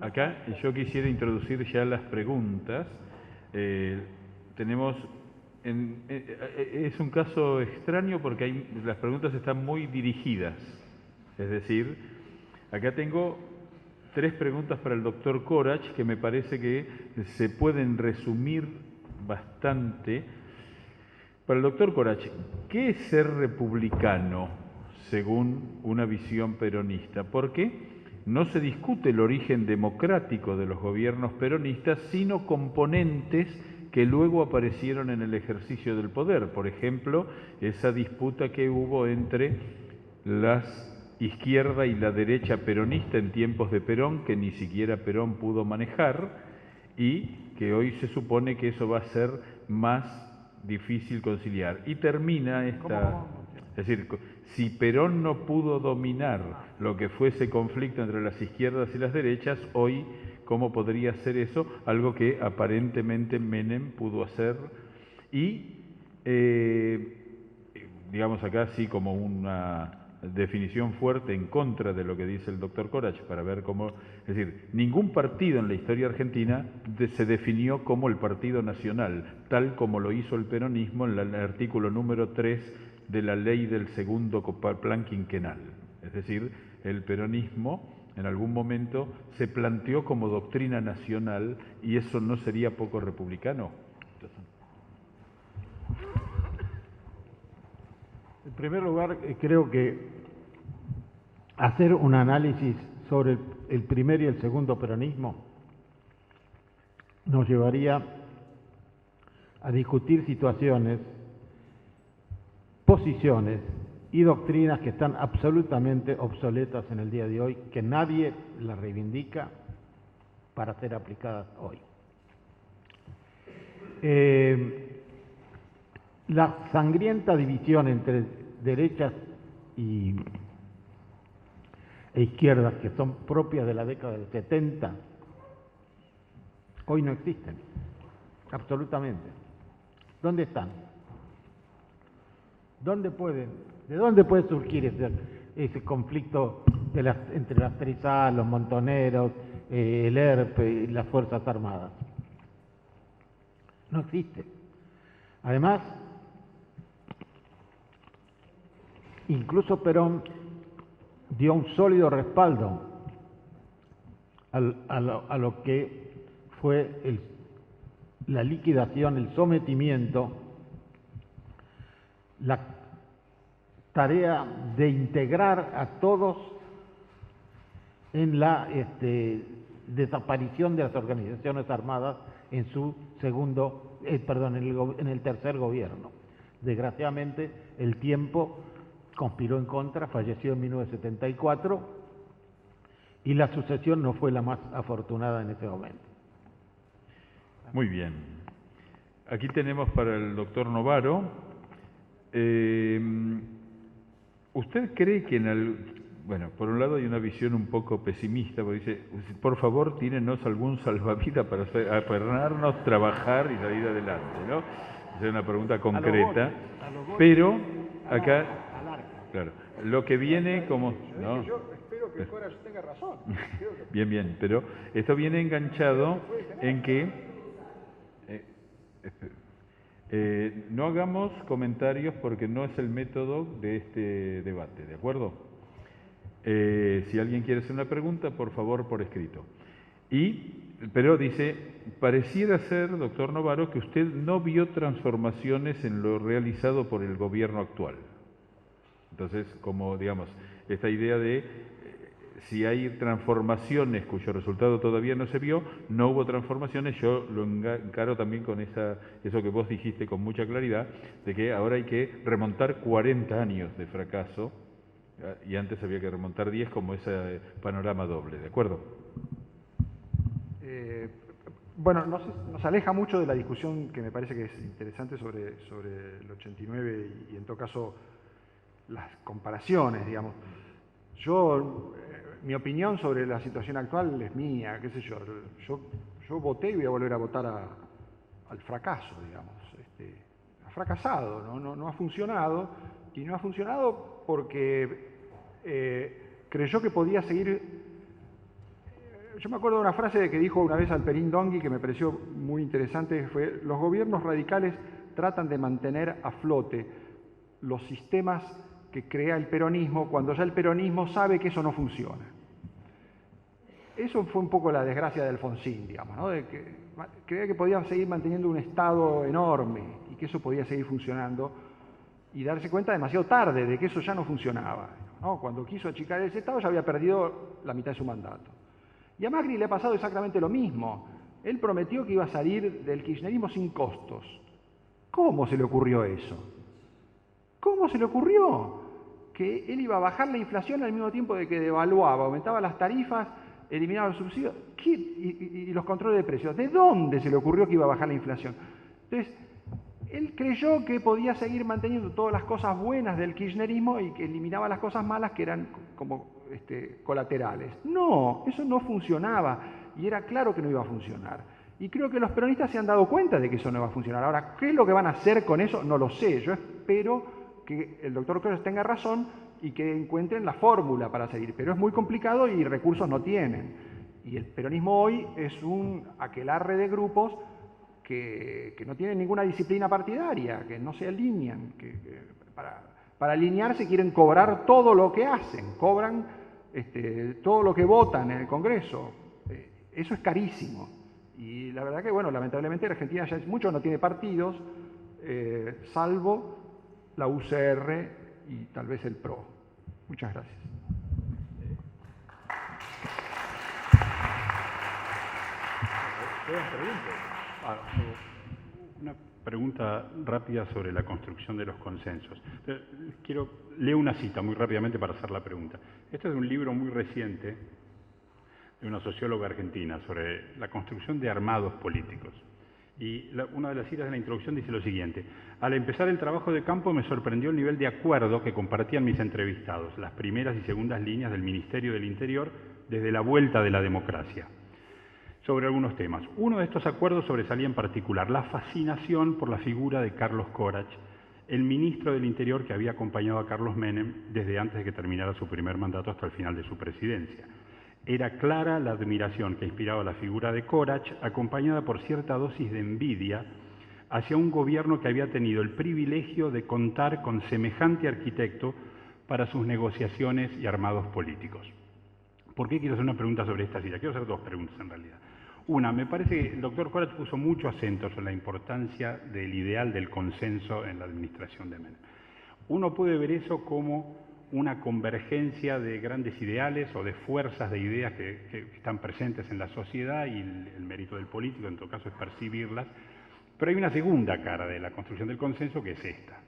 Acá yo quisiera introducir ya las preguntas. Tenemos, es un caso extraño porque las preguntas están muy dirigidas. Es decir, acá tengo 3 preguntas para el doctor Corach que me parece que se pueden resumir bastante. Para el doctor Corach, ¿qué es ser republicano según una visión peronista? Porque no se discute el origen democrático de los gobiernos peronistas, sino componentes que luego aparecieron en el ejercicio del poder. Por ejemplo, esa disputa que hubo entre la izquierda y la derecha peronista en tiempos de Perón, que ni siquiera Perón pudo manejar, y que hoy se supone que eso va a ser más difícil conciliar. Y termina esta... Es decir, si Perón no pudo dominar lo que fue ese conflicto entre las izquierdas y las derechas, hoy, ¿cómo podría ser eso? Algo que aparentemente Menem pudo hacer. Y, digamos acá sí como una definición fuerte en contra de lo que dice el doctor Corach, para ver cómo... Es decir, ningún partido en la historia argentina se definió como el Partido Nacional, tal como lo hizo el peronismo en el artículo número 3 de la ley del segundo plan quinquenal. Es decir, el peronismo en algún momento se planteó como doctrina nacional y eso no sería poco republicano. En primer lugar, creo que hacer un análisis sobre el primer y el segundo peronismo nos llevaría a discutir situaciones, posiciones y doctrinas que están absolutamente obsoletas en el día de hoy, que nadie las reivindica para ser aplicadas hoy. La sangrienta división entre derechas e izquierdas, que son propias de la década del 70, hoy no existen, absolutamente. ¿Dónde están? ¿De dónde puede surgir ese conflicto entre las 3A, los montoneros, el ERP y las Fuerzas Armadas? No existe. Además, incluso Perón dio un sólido respaldo a lo que fue la liquidación, el sometimiento, la tarea de integrar a todos en la desaparición de las organizaciones armadas en su en el tercer gobierno. Desgraciadamente, el tiempo conspiró en contra, falleció en 1974 y la sucesión no fue la más afortunada en ese momento. Muy bien. Aquí tenemos para el doctor Novaro. ¿Usted cree que bueno, por un lado hay una visión un poco pesimista, porque dice, por favor, tírenos algún salvavidas para aferrarnos, trabajar y salir adelante, ¿no? Esa es una pregunta concreta, pero acá, claro, lo que viene como... ¿no? Yo espero que Corach tenga razón. Bien, pero esto viene enganchado en que... no hagamos comentarios porque no es el método de este debate, ¿de acuerdo? Si alguien quiere hacer una pregunta, por favor, por escrito. Pero dice, pareciera ser, doctor Novaro, que usted no vio transformaciones en lo realizado por el gobierno actual. Entonces, como digamos, esta idea de si hay transformaciones cuyo resultado todavía no se vio, no hubo transformaciones, yo lo encaro también con eso que vos dijiste con mucha claridad, de que ahora hay que remontar 40 años de fracaso, y antes había que remontar 10 como ese panorama doble, ¿de acuerdo? Bueno, nos aleja mucho de la discusión que me parece que es interesante sobre el 89 y en todo caso las comparaciones, digamos. Mi opinión sobre la situación actual es mía, qué sé yo. Yo voté y voy a volver a votar al fracaso, digamos. Ha fracasado, no ha funcionado, y no ha funcionado porque creyó que podía seguir Yo me acuerdo de una frase que dijo una vez Alperín Dongui que me pareció muy interesante, que fue: los gobiernos radicales tratan de mantener a flote los sistemas que crea el peronismo cuando ya el peronismo sabe que eso no funciona. Eso fue un poco la desgracia de Alfonsín, digamos, ¿no? De que creía que podía seguir manteniendo un Estado enorme y que eso podía seguir funcionando, y darse cuenta demasiado tarde de que eso ya no funcionaba, ¿no? Cuando quiso achicar ese Estado ya había perdido la mitad de su mandato. Y a Macri le ha pasado exactamente lo mismo. Él prometió que iba a salir del kirchnerismo sin costos. ¿Cómo se le ocurrió eso? ¿Cómo se le ocurrió? Que él iba a bajar la inflación al mismo tiempo de que devaluaba, aumentaba las tarifas, eliminaba los subsidios y los controles de precios. ¿De dónde se le ocurrió que iba a bajar la inflación? Entonces, él creyó que podía seguir manteniendo todas las cosas buenas del kirchnerismo y que eliminaba las cosas malas que eran como colaterales. No, eso no funcionaba y era claro que no iba a funcionar. Y creo que los peronistas se han dado cuenta de que eso no va a funcionar. Ahora, ¿qué es lo que van a hacer con eso? No lo sé. Yo espero que el doctor Koch tenga razón y que encuentren la fórmula para seguir. Pero es muy complicado y recursos no tienen. Y el peronismo hoy es un aquelarre de grupos que no tienen ninguna disciplina partidaria, que no se alinean, para alinearse quieren cobrar todo lo que hacen, cobran todo lo que votan en el Congreso. Eso es carísimo. Y la verdad que, bueno, lamentablemente Argentina ya mucho no tiene partidos, salvo la UCR y tal vez el PRO. Muchas gracias. Una pregunta rápida sobre la construcción de los consensos. Leo una cita muy rápidamente para hacer la pregunta. Este es de un libro muy reciente de una socióloga argentina sobre la construcción de armados políticos. Y una de las citas de la introducción dice lo siguiente: al empezar el trabajo de campo me sorprendió el nivel de acuerdo que compartían mis entrevistados, las primeras y segundas líneas del Ministerio del Interior desde la vuelta de la democracia, sobre algunos temas. Uno de estos acuerdos sobresalía en particular la fascinación por la figura de Carlos Corach, el ministro del Interior que había acompañado a Carlos Menem desde antes de que terminara su primer mandato hasta el final de su presidencia. Era clara la admiración que inspiraba la figura de Corach, acompañada por cierta dosis de envidia hacia un gobierno que había tenido el privilegio de contar con semejante arquitecto para sus negociaciones y armados políticos. ¿Por qué quiero hacer una pregunta sobre esta cita? Quiero hacer dos preguntas en realidad. Una, me parece que el doctor Corach puso mucho acento sobre la importancia del ideal del consenso en la administración de Menem. Uno puede ver eso como una convergencia de grandes ideales o de fuerzas de ideas que están presentes en la sociedad, y el mérito del político en todo caso es percibirlas. Pero hay una segunda cara de la construcción del consenso, que es esta,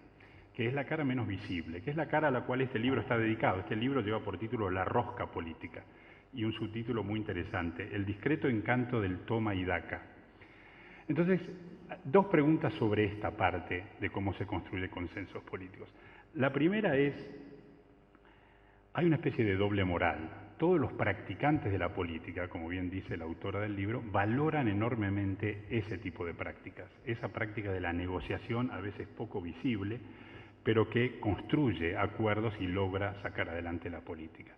que es la cara menos visible, que es la cara a la cual este libro está dedicado. Este libro lleva por título La rosca política y un subtítulo muy interesante: El discreto encanto del toma y daca. Entonces, dos preguntas sobre esta parte de cómo se construyen consensos políticos. La primera es: hay una especie de doble moral. Todos los practicantes de la política, como bien dice la autora del libro, valoran enormemente ese tipo de prácticas, esa práctica de la negociación, a veces poco visible, pero que construye acuerdos y logra sacar adelante la política.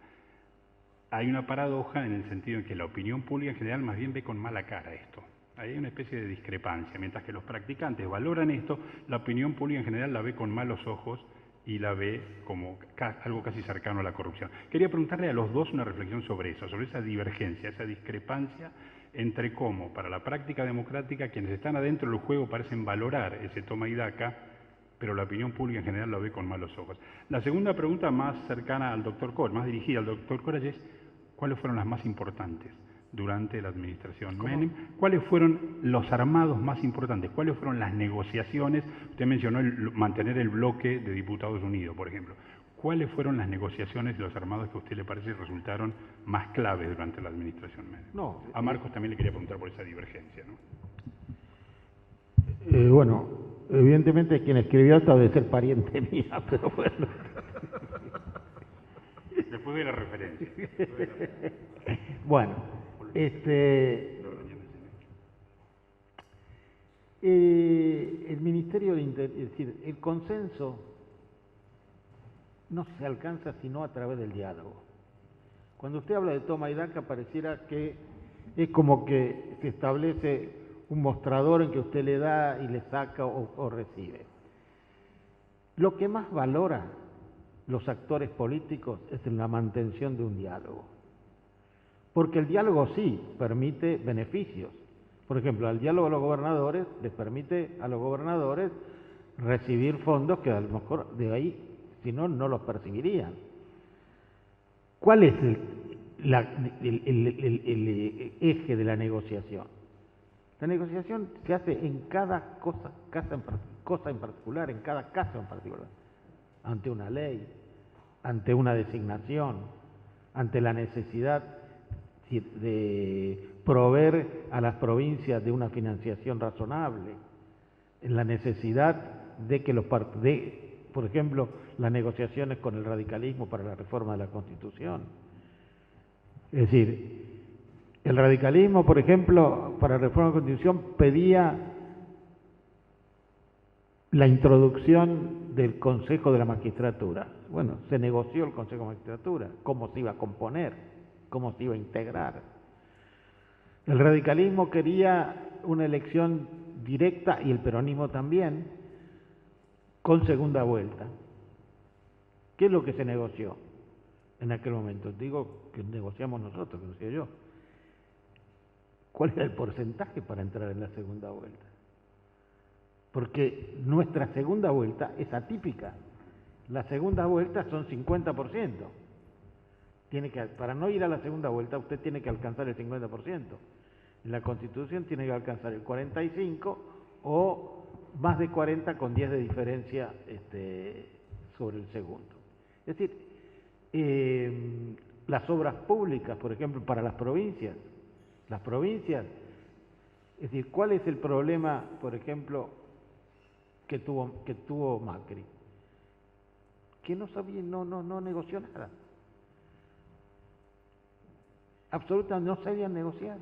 Hay una paradoja en el sentido en que la opinión pública en general más bien ve con mala cara esto. Hay una especie de discrepancia. Mientras que los practicantes valoran esto, la opinión pública en general la ve con malos ojos y la ve como algo casi cercano a la corrupción. Quería preguntarle a los dos una reflexión sobre eso, sobre esa divergencia, esa discrepancia entre cómo, para la práctica democrática, quienes están adentro del juego parecen valorar ese toma y daca, pero la opinión pública en general lo ve con malos ojos. La segunda pregunta, más cercana al doctor Corach, más dirigida al doctor Corach, es: ¿cuáles fueron las más importantes durante la administración Menem? ¿Cuáles fueron los armados más importantes? ¿Cuáles fueron las negociaciones? Usted mencionó mantener el bloque de Diputados Unidos, por ejemplo. ¿Cuáles fueron las negociaciones de los armados que a usted le parece resultaron más claves durante la administración Menem? A Marcos también le quería preguntar por esa divergencia, ¿no? Bueno, evidentemente quien escribió esto debe ser pariente mía, pero bueno. Después de la referencia. Bueno, el Ministerio de Interior, es decir, el consenso no se alcanza sino a través del diálogo. Cuando usted habla de toma y daca, pareciera que Es como que se establece un mostrador en que usted le da y le saca o recibe. Lo que más valora los actores políticos es la mantención de un diálogo. Porque el diálogo sí permite beneficios. Por ejemplo, el diálogo de los gobernadores les permite a los gobernadores recibir fondos que a lo mejor de ahí, si no, no los percibirían. ¿Cuál es el eje de la negociación? La negociación se hace en cada cosa en particular, en cada caso en particular. Ante una ley, ante una designación, ante la necesidad de proveer a las provincias de una financiación razonable, en la necesidad de que por ejemplo, las negociaciones con el radicalismo para la reforma de la Constitución. Es decir, el radicalismo, por ejemplo, para la reforma de la Constitución pedía la introducción del Consejo de la Magistratura. Bueno, se negoció el Consejo de la Magistratura, cómo se iba a componer, cómo se iba a integrar. El radicalismo quería una elección directa, y el peronismo también, con segunda vuelta. ¿Qué es lo que se negoció en aquel momento? Digo que negociamos nosotros, que decía yo. ¿Cuál era el porcentaje para entrar en la segunda vuelta? Porque nuestra segunda vuelta es atípica. La segunda vuelta son 50%. Para no ir a la segunda vuelta, usted tiene que alcanzar el 50%. En la Constitución tiene que alcanzar el 45% o más de 40 con 10 de diferencia sobre el segundo. Es decir, las obras públicas, por ejemplo, para las provincias, es decir, ¿cuál es el problema, por ejemplo, que tuvo Macri? Que no negoció nada. Absolutamente no sabía negociar.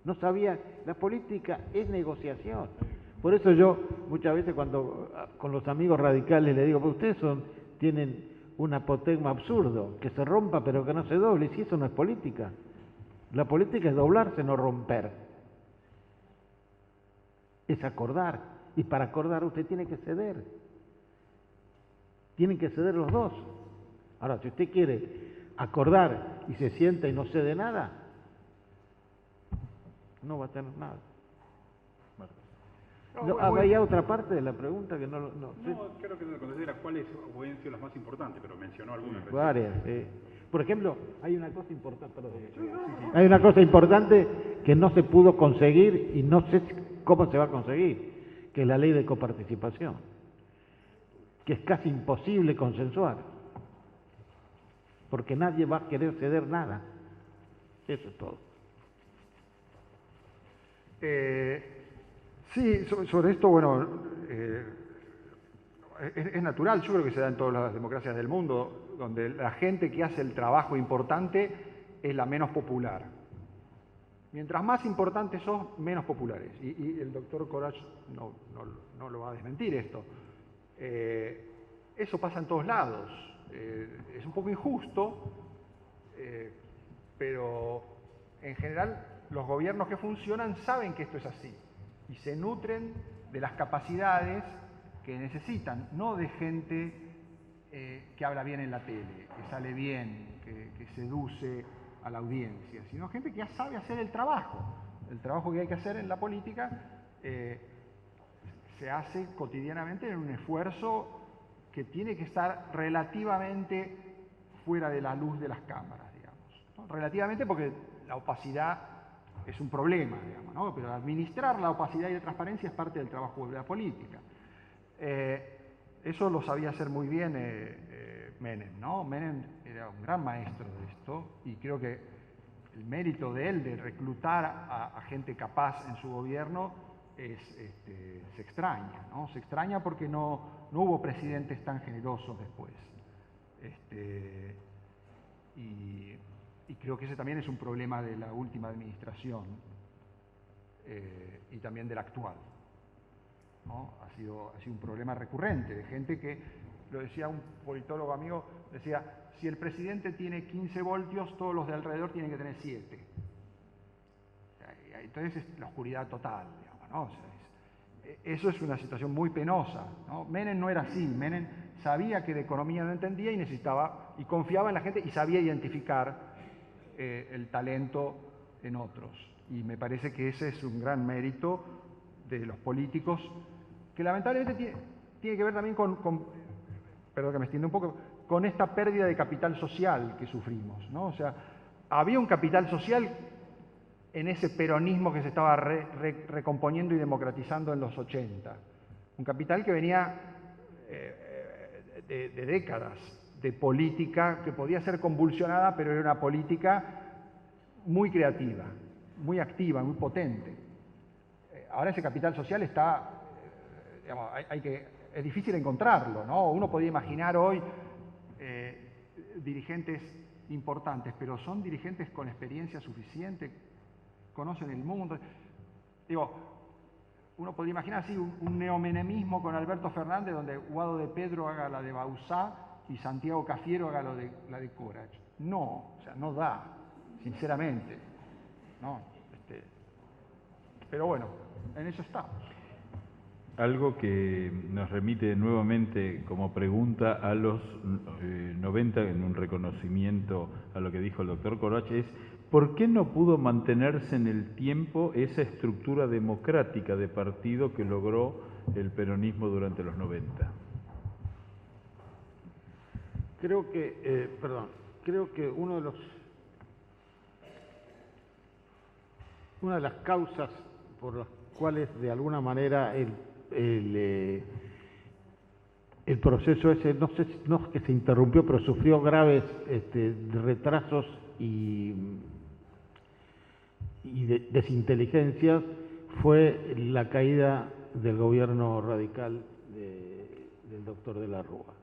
No sabía, la política es negociación. Por eso yo muchas veces cuando con los amigos radicales les digo, pues ustedes tienen un apotegma absurdo, que se rompa pero que no se doble, y si eso no es política. La política es doblarse, no romper. Es acordar, y para acordar usted tiene que ceder. Tienen que ceder los dos. Ahora, si usted quiere acordar y se sienta y no cede nada, no va a tener nada. Había otra parte de la pregunta que no creo que no considera cuáles hubiesen sido las más importantes, pero mencionó algunas. Varias. Por ejemplo, hay una cosa importante, hay una cosa importante que no se pudo conseguir y no sé cómo se va a conseguir, que es la ley de coparticipación, que es casi imposible consensuar, porque nadie va a querer ceder nada. Eso es todo. Sí, sobre esto, bueno, es natural, yo creo que se da en todas las democracias del mundo, donde la gente que hace el trabajo importante es la menos popular. Mientras más importantes sos, menos populares. Y el doctor Corach no lo va a desmentir esto. Eso pasa en todos lados. Es un poco injusto, pero en general los gobiernos que funcionan saben que esto es así y se nutren de las capacidades que necesitan, no de gente que habla bien en la tele, que sale bien, que seduce a la audiencia, sino gente que ya sabe hacer el trabajo que hay que hacer en la política. Se hace cotidianamente en un esfuerzo que tiene que estar relativamente fuera de la luz de las cámaras, digamos, ¿no? Relativamente, porque la opacidad es un problema, digamos, ¿no? Pero administrar la opacidad y la transparencia es parte del trabajo de la política. Eso lo sabía hacer muy bien Menem, ¿no? Menem era un gran maestro de esto y creo que el mérito de él de reclutar a gente capaz en su gobierno se extraña, ¿no? Se extraña porque no hubo presidentes tan generosos después. Y creo que ese también es un problema de la última administración y también de la actual, ¿no? Ha sido un problema recurrente de gente que, lo decía un politólogo amigo, decía, si el presidente tiene 15 voltios, todos los de alrededor tienen que tener 7. entonces es la oscuridad total, digamos, ¿no? O sea, eso es una situación muy penosa, ¿no? Menem no era así. Menem sabía que de economía no entendía y necesitaba, y confiaba en la gente y sabía identificar el talento en otros. Y me parece que ese es un gran mérito de los políticos, que lamentablemente tiene que ver también perdón que me extienda un poco, con esta pérdida de capital social que sufrimos, ¿no? O sea, había un capital social en ese peronismo que se estaba recomponiendo y democratizando en los 80. Un capital que venía de décadas de política que podía ser convulsionada, pero era una política muy creativa, muy activa, muy potente. Ahora ese capital social está, digamos, es difícil encontrarlo, ¿no? Uno podría imaginar hoy dirigentes importantes, pero son dirigentes con experiencia suficiente, conocen el mundo. Digo, uno podría imaginar así un neomenemismo con Alberto Fernández, donde Guado de Pedro haga la de Bauzá y Santiago Cafiero haga la de Corach. No, o sea, no da, sinceramente. No, pero bueno, en eso estamos. Algo que nos remite nuevamente como pregunta a los 90, en un reconocimiento a lo que dijo el doctor Corach, es ¿por qué no pudo mantenerse en el tiempo esa estructura democrática de partido que logró el peronismo durante los 90? Creo que una de las causas por las cuales de alguna manera el proceso ese, no es que se interrumpió, pero sufrió graves retrasos y desinteligencias, fue la caída del gobierno radical del doctor de la Rúa.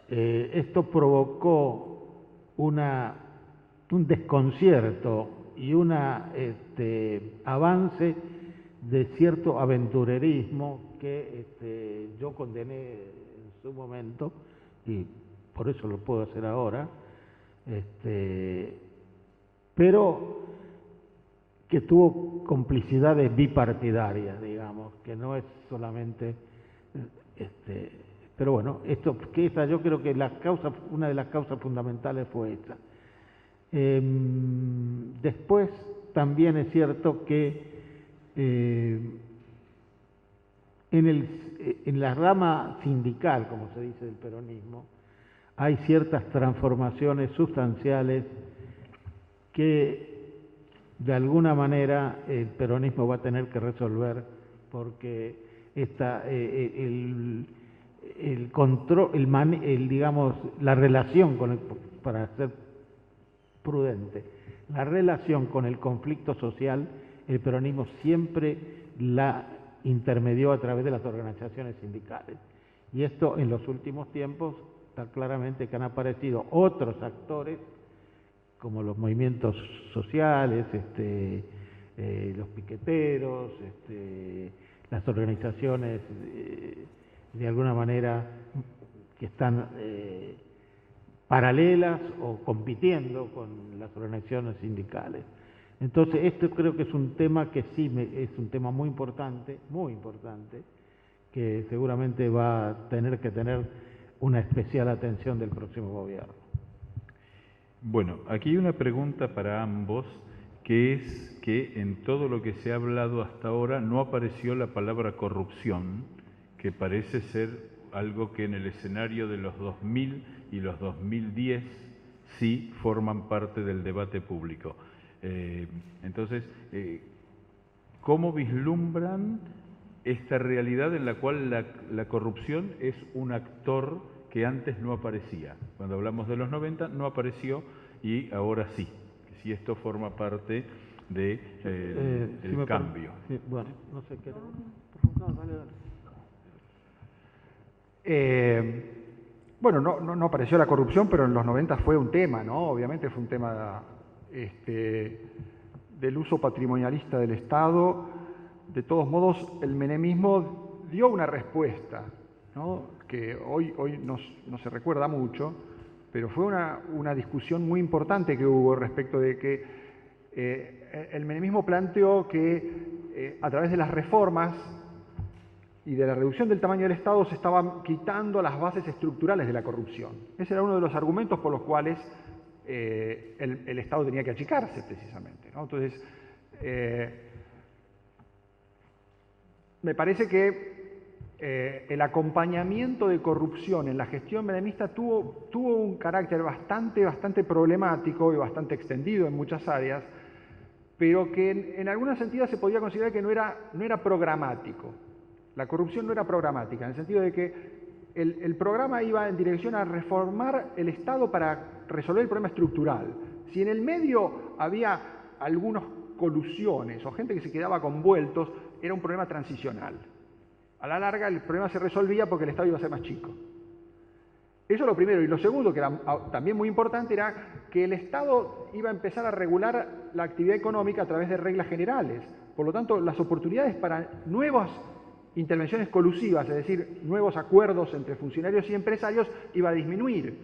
Esto provocó un desconcierto y un avance de cierto aventurerismo que yo condené en su momento, y por eso lo puedo hacer ahora, pero que tuvo complicidades bipartidarias, digamos, que no es solamente... pero bueno, yo creo que una de las causas fundamentales fue esta. Después también es cierto que en la rama sindical, como se dice del peronismo, hay ciertas transformaciones sustanciales que de alguna manera el peronismo va a tener que resolver, porque el control, digamos, la relación para ser prudente, la relación con el conflicto social, el peronismo siempre la intermedió a través de las organizaciones sindicales. Y esto en los últimos tiempos está claramente que han aparecido otros actores, como los movimientos sociales, los piqueteros, las organizaciones de alguna manera que están paralelas o compitiendo con las organizaciones sindicales. Entonces, esto creo que es un tema que es un tema muy importante, que seguramente va a tener que tener una especial atención del próximo gobierno. Bueno, aquí hay una pregunta para ambos, que es que en todo lo que se ha hablado hasta ahora no apareció la palabra corrupción, que parece ser algo que en el escenario de los 2000 y los 2010 sí forman parte del debate público. Entonces, ¿cómo vislumbran esta realidad en la cual la corrupción es un actor que antes no aparecía? Cuando hablamos de los 90 no apareció y ahora sí. Si esto forma parte del cambio. Sí, bueno, no sé qué. No, dale. Bueno, no apareció la corrupción, pero en los 90 fue un tema, ¿no? Obviamente fue un tema del uso patrimonialista del Estado. De todos modos, el menemismo dio una respuesta, ¿no? Que hoy no se recuerda mucho, pero fue una discusión muy importante que hubo respecto de que el menemismo planteó que a través de las reformas y de la reducción del tamaño del Estado se estaban quitando las bases estructurales de la corrupción. Ese era uno de los argumentos por los cuales el Estado tenía que achicarse, precisamente, ¿no? Entonces, me parece que el acompañamiento de corrupción en la gestión menemista tuvo un carácter bastante problemático y bastante extendido en muchas áreas, pero que en algunos sentidos se podía considerar que no era programático. La corrupción no era programática, en el sentido de que el programa iba en dirección a reformar el Estado para resolver el problema estructural. Si en el medio había algunas colusiones o gente que se quedaba con vueltos, era un problema transicional. A la larga el problema se resolvía porque el Estado iba a ser más chico. Eso es lo primero. Y lo segundo, que era también muy importante, era que el Estado iba a empezar a regular la actividad económica a través de reglas generales. Por lo tanto, las oportunidades para nuevas intervenciones colusivas, es decir, nuevos acuerdos entre funcionarios y empresarios, iba a disminuir.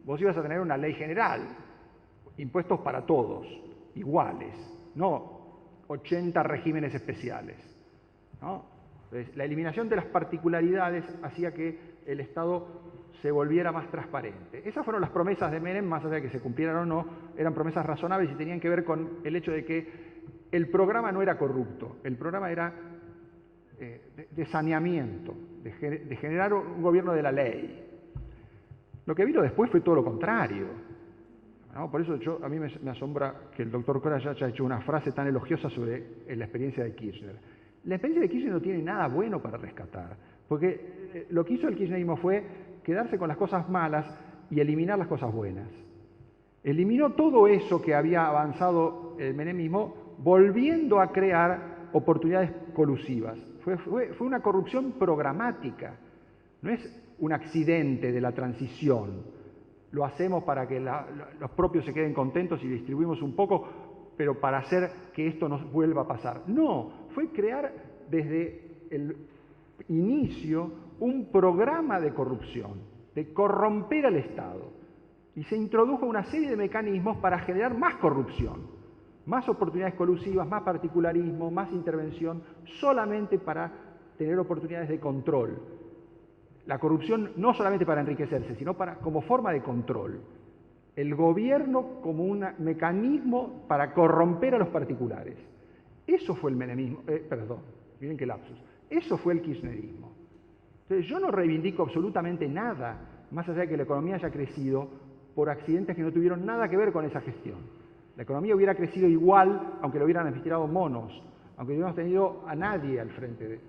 Vos ibas a tener una ley general, impuestos para todos, iguales, no 80 regímenes especiales, ¿no? Entonces, la eliminación de las particularidades hacía que el Estado se volviera más transparente. Esas fueron las promesas de Menem, más allá de que se cumplieran o no, eran promesas razonables y tenían que ver con el hecho de que el programa no era corrupto, el programa era de saneamiento, de generar un gobierno de la ley. Lo que vino después fue todo lo contrario, ¿no? Por eso a mí me asombra que el doctor Corach haya hecho una frase tan elogiosa sobre la experiencia de Kirchner. La experiencia de Kirchner no tiene nada bueno para rescatar, porque lo que hizo el kirchnerismo fue quedarse con las cosas malas y eliminar las cosas buenas. Eliminó todo eso que había avanzado el menemismo, volviendo a crear oportunidades colusivas. Fue una corrupción programática, no es un accidente de la transición. Lo hacemos para que los propios se queden contentos y distribuimos un poco, pero para hacer que esto no vuelva a pasar. No, fue crear desde el inicio un programa de corrupción, de corromper al Estado. Y se introdujo una serie de mecanismos para generar más corrupción. Más oportunidades colusivas, más particularismo, más intervención, solamente para tener oportunidades de control. La corrupción no solamente para enriquecerse, sino como forma de control. El gobierno como un mecanismo para corromper a los particulares. Eso fue el menemismo, miren qué lapsus. Eso fue el kirchnerismo. Entonces, yo no reivindico absolutamente nada, más allá de que la economía haya crecido por accidentes que no tuvieron nada que ver con esa gestión. La economía hubiera crecido igual, aunque lo hubieran administrado monos, aunque no hubiéramos tenido a nadie al frente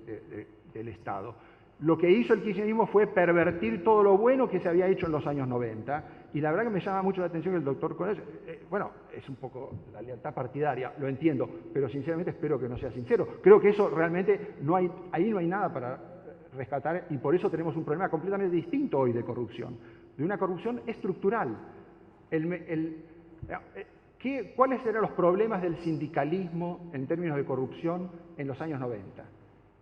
del Estado. Lo que hizo el kirchnerismo fue pervertir todo lo bueno que se había hecho en los años 90, y la verdad que me llama mucho la atención que el doctor Corach, bueno, es un poco la lealtad partidaria, lo entiendo, pero sinceramente espero que no sea sincero. Creo que eso realmente ahí no hay nada para rescatar, y por eso tenemos un problema completamente distinto hoy de corrupción, de una corrupción estructural. ¿Cuáles eran los problemas del sindicalismo en términos de corrupción en los años 90?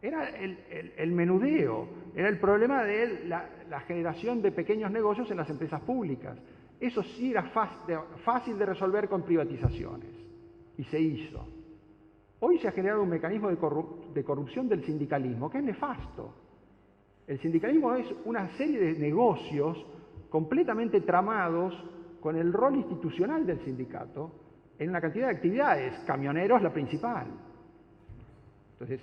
Era el menudeo, era el problema de la generación de pequeños negocios en las empresas públicas. Eso sí era fácil de resolver con privatizaciones, y se hizo. Hoy se ha generado un mecanismo de corrupción del sindicalismo que es nefasto. El sindicalismo es una serie de negocios completamente tramados con el rol institucional del sindicato en una cantidad de actividades, camioneros la principal. Entonces,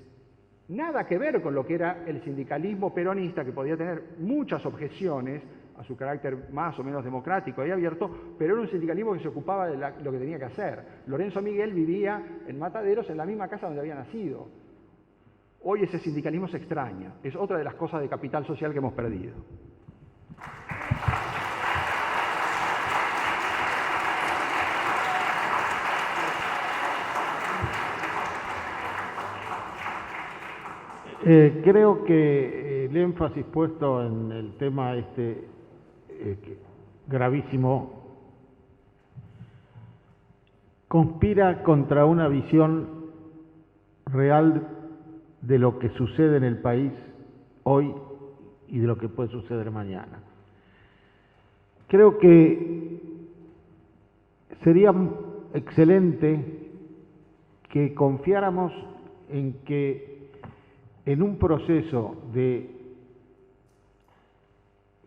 nada que ver con lo que era el sindicalismo peronista, que podía tener muchas objeciones a su carácter más o menos democrático y abierto, pero era un sindicalismo que se ocupaba de lo que tenía que hacer. Lorenzo Miguel vivía en Mataderos, en la misma casa donde había nacido. Hoy ese sindicalismo se extraña, es otra de las cosas de capital social que hemos perdido. Creo que el énfasis puesto en el tema gravísimo conspira contra una visión real de lo que sucede en el país hoy y de lo que puede suceder mañana. Creo que sería excelente que confiáramos en que en un proceso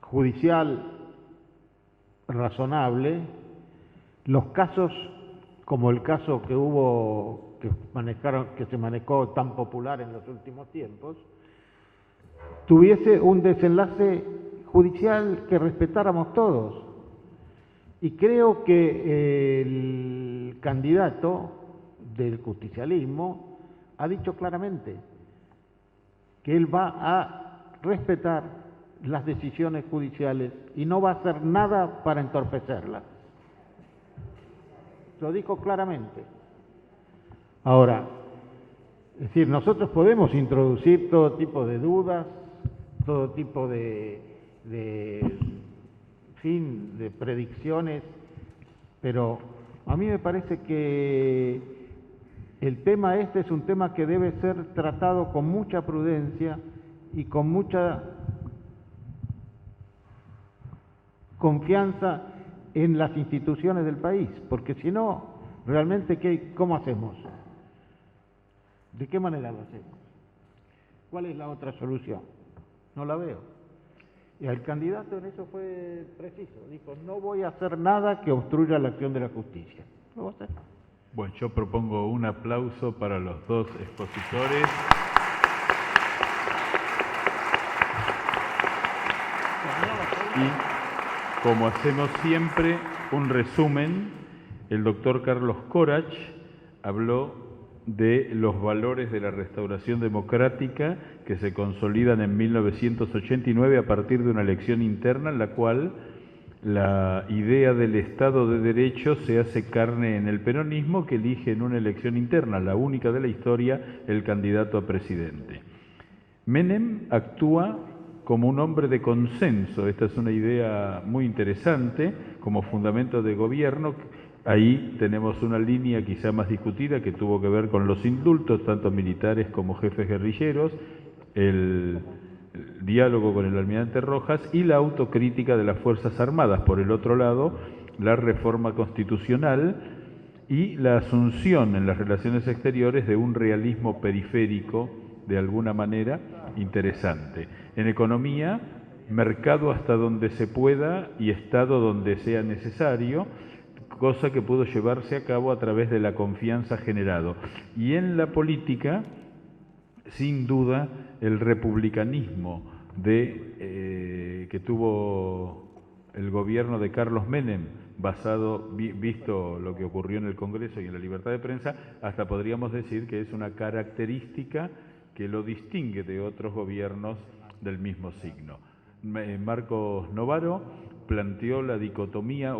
judicial razonable, los casos como el caso que se manejó tan popular en los últimos tiempos, tuviese un desenlace judicial que respetáramos todos. Y creo que el candidato del justicialismo ha dicho claramente que él va a respetar las decisiones judiciales y no va a hacer nada para entorpecerlas. Lo dijo claramente. Ahora, es decir, nosotros podemos introducir todo tipo de dudas, todo tipo de predicciones, pero a mí me parece que el tema este es un tema que debe ser tratado con mucha prudencia y con mucha confianza en las instituciones del país, porque si no, realmente, ¿cómo hacemos? ¿De qué manera lo hacemos? ¿Cuál es la otra solución? No la veo. Y el candidato en eso fue preciso. Dijo, no voy a hacer nada que obstruya la acción de la justicia. ¿Lo va a hacer? Bueno, yo propongo un aplauso para los dos expositores. Y, como hacemos siempre, un resumen. El doctor Carlos Corach habló de los valores de la restauración democrática que se consolidan en 1989 a partir de una elección interna en la cual la idea del Estado de Derecho se hace carne en el peronismo, que elige en una elección interna, la única de la historia, el candidato a presidente. Menem actúa como un hombre de consenso. Esta es una idea muy interesante como fundamento de gobierno. Ahí tenemos una línea quizá más discutida que tuvo que ver con los indultos, tanto militares como jefes guerrilleros, el diálogo con el almirante Rojas y la autocrítica de las Fuerzas Armadas. Por el otro lado, la reforma constitucional y la asunción en las relaciones exteriores de un realismo periférico, de alguna manera, interesante. En economía, mercado hasta donde se pueda y Estado donde sea necesario, cosa que pudo llevarse a cabo a través de la confianza generado. Y en la política, sin duda, el republicanismo que tuvo el gobierno de Carlos Menem, visto lo que ocurrió en el Congreso y en la libertad de prensa, hasta podríamos decir que es una característica que lo distingue de otros gobiernos del mismo signo. Marcos Novaro planteó la discordia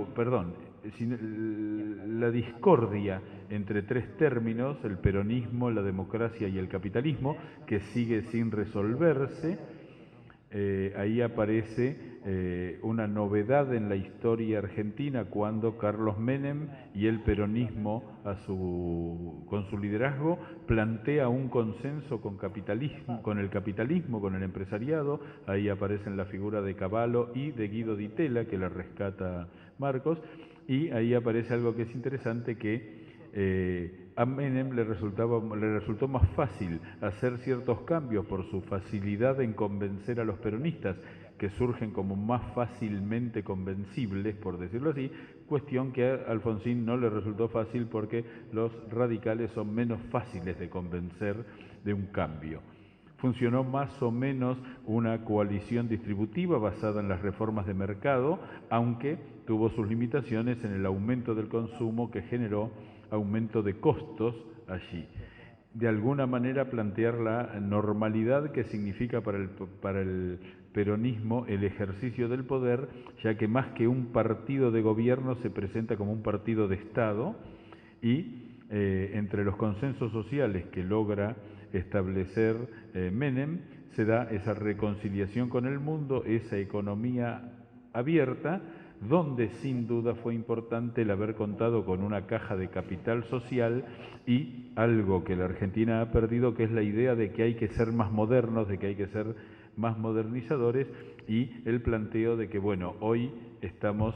entre tres términos, el peronismo, la democracia y el capitalismo, que sigue sin resolverse. Ahí aparece una novedad en la historia argentina cuando Carlos Menem y el peronismo, con su liderazgo, plantea un consenso con el capitalismo, con el empresariado. Ahí aparecen la figura de Cavallo y de Guido Di Tella, que la rescata Marcos, y ahí aparece algo que es interesante, que a Menem le resultó más fácil hacer ciertos cambios por su facilidad en convencer a los peronistas, que surgen como más fácilmente convencibles, por decirlo así, cuestión que a Alfonsín no le resultó fácil porque los radicales son menos fáciles de convencer de un cambio. Funcionó más o menos una coalición distributiva basada en las reformas de mercado, aunque tuvo sus limitaciones en el aumento del consumo que generó aumento de costos allí. De alguna manera plantear la normalidad que significa para el peronismo el ejercicio del poder, ya que más que un partido de gobierno se presenta como un partido de Estado, y entre los consensos sociales que logra establecer Menem se da esa reconciliación con el mundo, esa economía abierta, donde sin duda fue importante el haber contado con una caja de capital social y algo que la Argentina ha perdido, que es la idea de que hay que ser más modernos, de que hay que ser más modernizadores, y el planteo de que, bueno, hoy estamos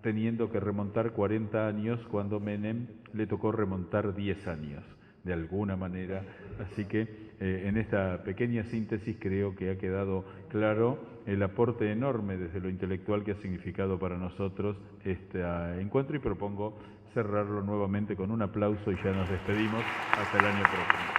teniendo que remontar 40 años cuando Menem le tocó remontar 10 años, de alguna manera. Así que en esta pequeña síntesis creo que ha quedado claro el aporte enorme desde lo intelectual que ha significado para nosotros este encuentro, y propongo cerrarlo nuevamente con un aplauso y ya nos despedimos hasta el año próximo.